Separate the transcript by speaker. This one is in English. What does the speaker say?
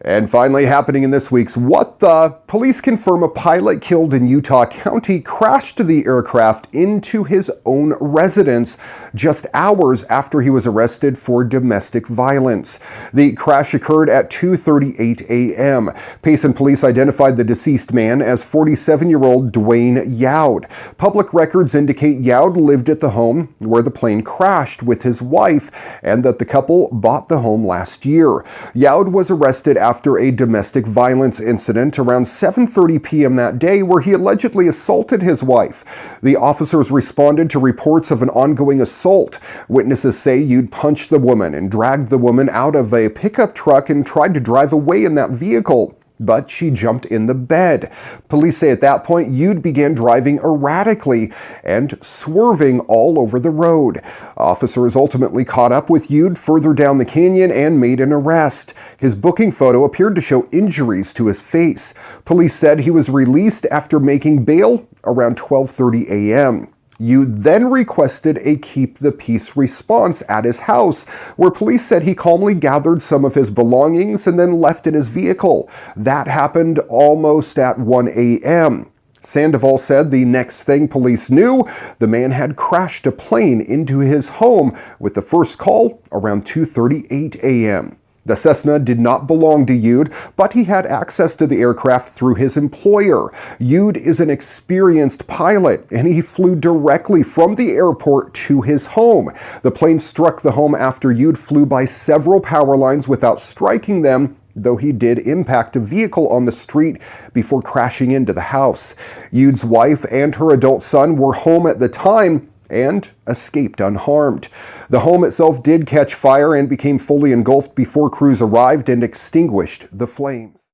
Speaker 1: And finally, happening in this week's What The? Police confirm a pilot killed in Utah County crashed the aircraft into his own residence just hours after he was arrested for domestic violence. The crash occurred at 2:38 a.m. Payson police identified the deceased man as 47-year-old Dwayne Youd. Public records indicate Youd lived at the home where the plane crashed with his wife and that the couple bought the home last year. Youd was arrested after a domestic violence incident around 7:30 p.m. that day where he allegedly assaulted his wife. The officers responded to reports of an ongoing assault. Witnesses say Youd punched the woman and dragged the woman out of a pickup truck and tried to drive away in that vehicle, but she jumped in the bed. Police say at that point, Youd began driving erratically and swerving all over the road. Officers ultimately caught up with Youd further down the canyon and made an arrest. His booking photo appeared to show injuries to his face. Police said he was released after making bail around 12:30 a.m. Youd then requested a keep the peace response at his house, where police said he calmly gathered some of his belongings and then left in his vehicle. That happened almost at 1 a.m. Sandoval said the next thing police knew, the man had crashed a plane into his home, with the first call around 2:38 a.m. The Cessna did not belong to Youd, but he had access to the aircraft through his employer. Youd is an experienced pilot, and he flew directly from the airport to his home. The plane struck the home after Youd flew by several power lines without striking them, though he did impact a vehicle on the street before crashing into the house. Youd's wife and her adult son were home at the time and escaped unharmed. The home itself did catch fire and became fully engulfed before crews arrived and extinguished the flames.